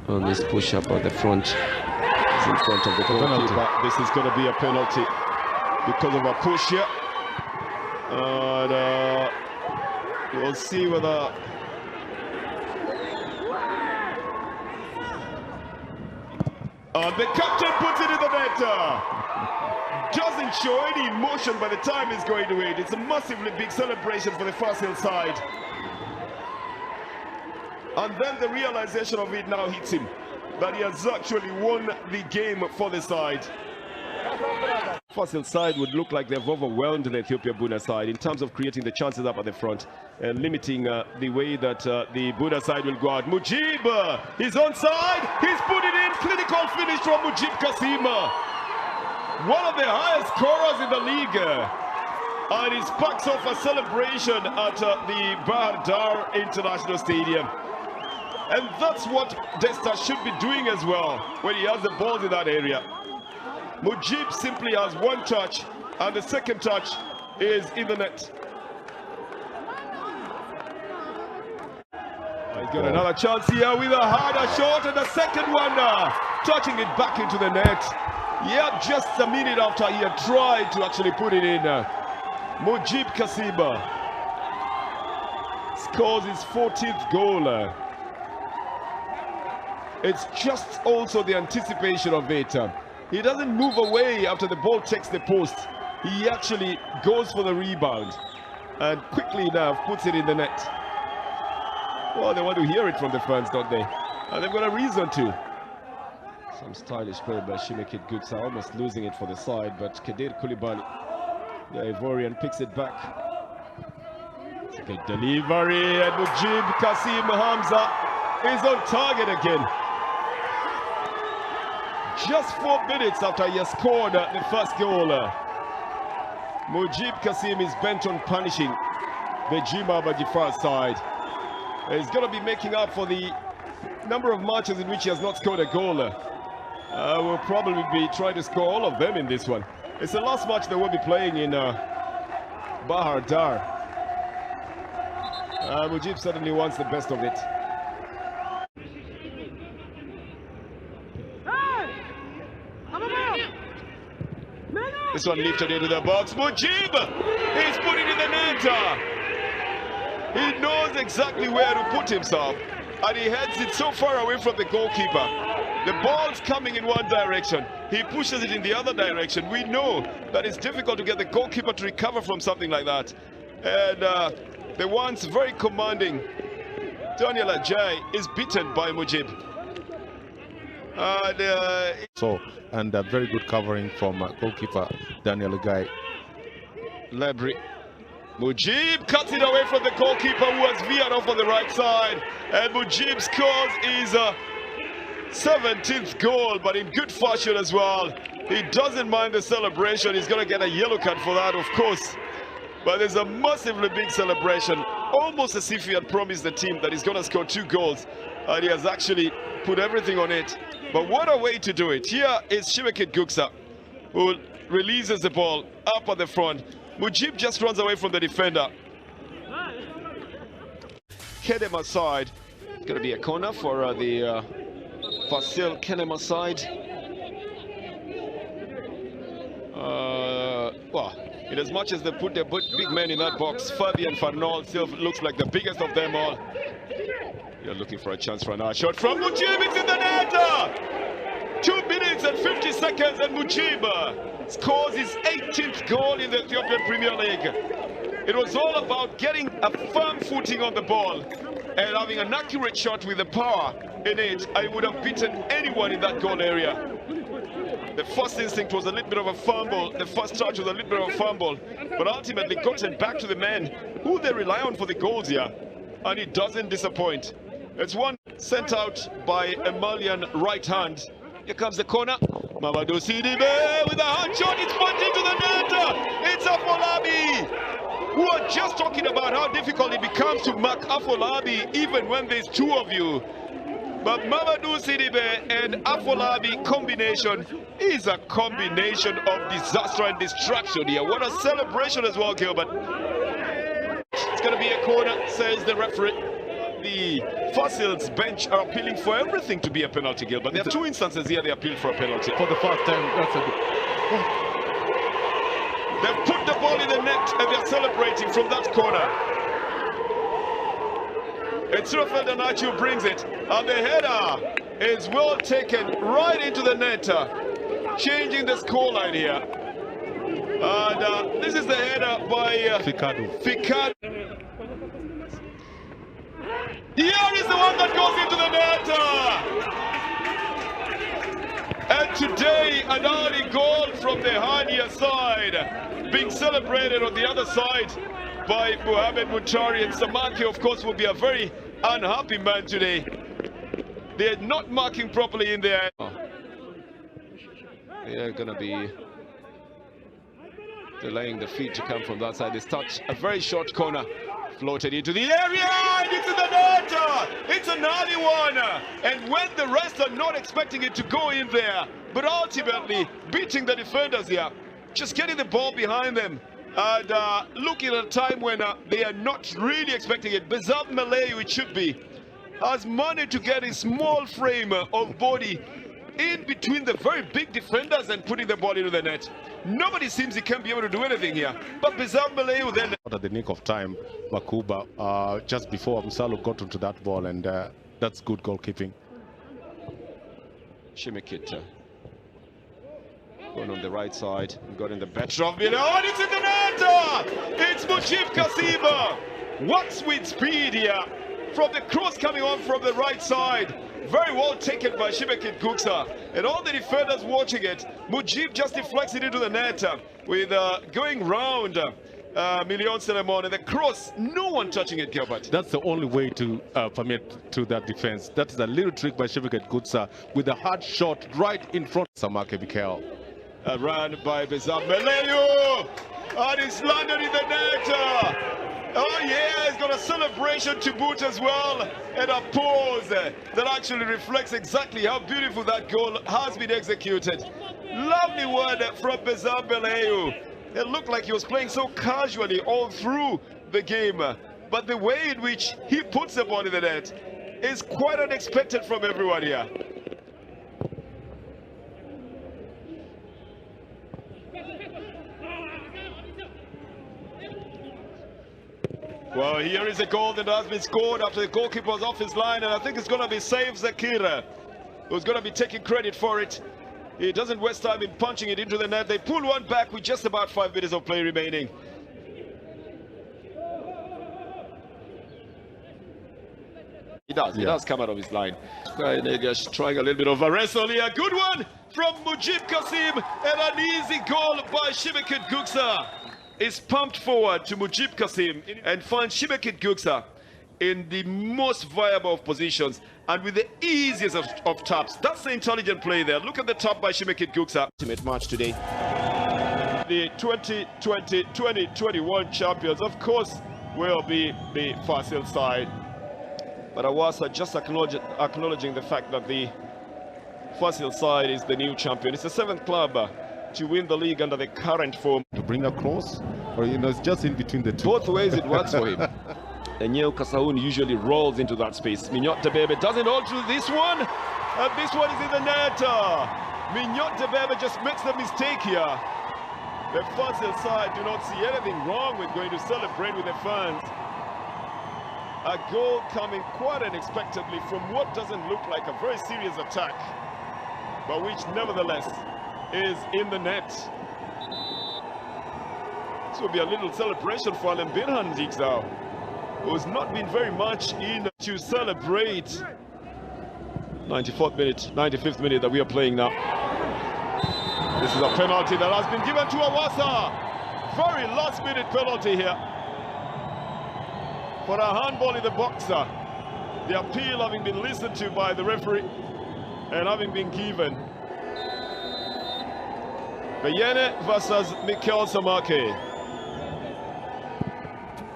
on this push up at the front. He's in front of the goalkeeper. This is going to be a penalty because of a push here. And we'll see whether... the captain puts it in the net. Doesn't show any emotion by the time he's going to it. It's a massively big celebration for the Fasil side. And then the realization of it now hits him, that he has actually won the game for the side. Fasil side would look like they've overwhelmed the Ethiopia Buna side in terms of creating the chances up at the front and limiting the way that the Buna side will go out. Mujib is onside. He's put it in. Clinical finish from Mujib Kasima. One of the highest scorers in the league. And he sparks off a celebration at the Bahar Dar International Stadium. And that's what Desta should be doing as well when he has the balls in that area. Mujib simply has one touch, and the second touch is in the net. He's got another chance here with a harder shot, and the second one touching it back into the net. Yeah, just a minute after he had tried to actually put it in. Mujib Kasiba scores his 14th goal. It's just also the anticipation of it. He doesn't move away after the ball takes the post. He actually goes for the rebound and quickly enough puts it in the net. Well, they want to hear it from the fans, don't they? And they've got a reason to. Some stylish play by Shimekit Gutsa, almost losing it for the side, but Kadir Koulibaly, the Ivorian, picks it back. It's a good delivery, and Mujib Kasim Hamza is on target again. Just 4 minutes after he has scored the first goal, Mujib Kasim is bent on punishing the Jima Bajifar side. He's going to be making up for the number of matches in which he has not scored a goal. We'll probably be trying to score all of them in this one. It's the last match they will be playing in Bahar Dar. Mujib certainly wants the best of it. This one lifted into the box. Mujib! He's put it in the net. He knows exactly where to put himself, and he heads it so far away from the goalkeeper. The ball's coming in one direction. He pushes it in the other direction. We know that it's difficult to get the goalkeeper to recover from something like that. And the once very commanding Daniel Ajay is beaten by Mujib. And very good covering from goalkeeper Daniel Ajay. Lebri. Mujib cuts it away from the goalkeeper who has veered off on the right side. And Mujib scores his 17th goal, but in good fashion as well. He doesn't mind the celebration. He's going to get a yellow card for that, of course. But there's a massively big celebration, almost as if he had promised the team that he's going to score 2 goals. And he has actually put everything on it. But what a way to do it. Here is Shimekit Guksa, who releases the ball up at the front. Mujib just runs away from the defender. Kenema side. It's going to be a corner for the Fasil Kenema side. Well, in as much as they put their big men in that box, Fabian Farnol still looks like the biggest of them all. You're looking for a chance for another shot from Mujib. It's in the net. 2 minutes and 50 seconds, and Mujib scores his 18th goal in the Ethiopian Premier League. It was all about getting a firm footing on the ball and having an accurate shot with the power in it. I would have beaten anyone in that goal area. The first instinct was a little bit of a fumble. The first touch was a little bit of a fumble, but ultimately gotten back to the men who they rely on for the goals here, and it doesn't disappoint. It's one sent out by a Malian right hand. Here comes the corner. Mamadou Sidibe with a hand shot. It's punched into the net. It's Afolabi. We are just talking about how difficult it becomes to mark Afolabi even when there's 2 of you. But Mamadou Sidibe and Afolabi combination is a combination of disaster and destruction here. What a celebration as well, Gilbert. It's going to be a corner, says the referee. the Fasil's bench are appealing for everything to be a penalty kill, but there are two instances here they appealed for a penalty. For the first time, that's a good... They've put the ball in the net and they're celebrating from that corner. It's Ethiopian who brings it, and the header is well taken right into the net, changing the scoreline here. And this is the header by Ficado. Here is the one that goes into the net. And today, an early goal from the Hania side, being celebrated on the other side by Mohamed Muntari, and Samake, of course, will be a very unhappy man today. They're not marking properly in there. They're going to be delaying the feed to come from that side. This touch, a very short corner, floated into the area, and it's in the net! It's an early one! And when the rest are not expecting it to go in there, but ultimately beating the defenders here, just getting the ball behind them, and looking at a time when they are not really expecting it. Bezab Malayu, it should be, has managed to get a small frame of body in between the very big defenders and putting the ball into the net. Nobody seems he can be able to do anything here. But Bezab Malayu then... At the nick of time, Bakuba, just before Msalo got into that ball, and that's good goalkeeping. Shimikit going on the right side, got in the backdrop below, and it's in the net! It's Mujib Kasima! What's with speed here? From the cross coming on from the right side. Very well taken by Shimikit Guksa. And all the defenders watching it, Mujib just deflects it into the net with going round Million Selemon, and the cross, no one touching it, Gilbert. That's the only way to permit to that defense. That's a little trick by Shimikit Guksa with a hard shot right in front of Samake Mikel. A run by Bezab Malayu, and it's landed in the net. Oh yeah, he's got a celebration to boot as well, and a pose that actually reflects exactly how beautiful that goal has been executed. Lovely word from Bezab Malayu. It looked like he was playing so casually all through the game, but the way in which he puts the ball in the net is quite unexpected from everyone here. Well, here is a goal that has been scored after the goalkeeper was off his line, and I think it's going to be Saif Zakira who's going to be taking credit for it. He doesn't waste time in punching it into the net. They pull one back with just about 5 minutes of play remaining. He does come out of his line. Negash trying a little bit of a wrestle here. Good one from Mujib Kasim, and an easy goal by Shimikit Guksa. Is pumped forward to Mujib Kasim and finds Shimikit Guksa in the most viable of positions and with the easiest of taps. That's the intelligent play there. Look at the tap by Shimikit Guksa. Ultimate match today. The 2020-2021 champions, of course, will be the Fasil side. But Awasa just acknowledging the fact that the Fasil side is the new champion. It's the 7th club to win the league under the current form. To bring across, or it's just in between the two. Both ways it works for him. And Nyeo Kasaun usually rolls into that space. Mignot Debebe doesn't hold to this one, and this one is in the net. Mignot Debebe just makes the mistake here. The Fasil side do not see anything wrong with going to celebrate with the fans. A goal coming quite unexpectedly from what doesn't look like a very serious attack, but which nevertheless is in the net. This will be a little celebration for Alem Birhan Zigzao, who's not been very much in to celebrate. 94th minute, 95th minute that we are playing now. This is a penalty that has been given to Awasa. Very last minute penalty here for a handball in the box. The appeal having been listened to by the referee and having been given. Bayene versus Mikel Samake.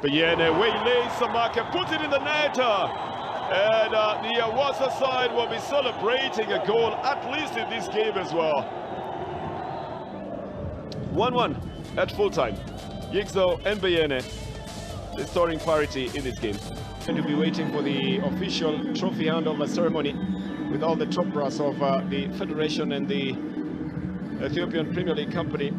Bayene waylays Samake, puts it in the net, and the Awasa side will be celebrating a goal at least in this game as well. 1-1 at full time. Yigzo and Bayene. restoring parity in this game. Going to be waiting for the official trophy handover ceremony with all the top brass of the Federation and the Ethiopian Premier League company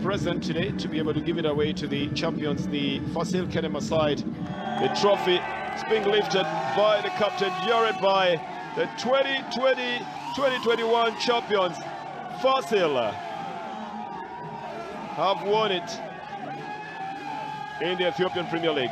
present today to be able to give it away to the champions, the Fasil Kenema side. The trophy is being lifted by the captain, Jared, by the 2020-2021 champions. Fasil have won it in the Ethiopian Premier League.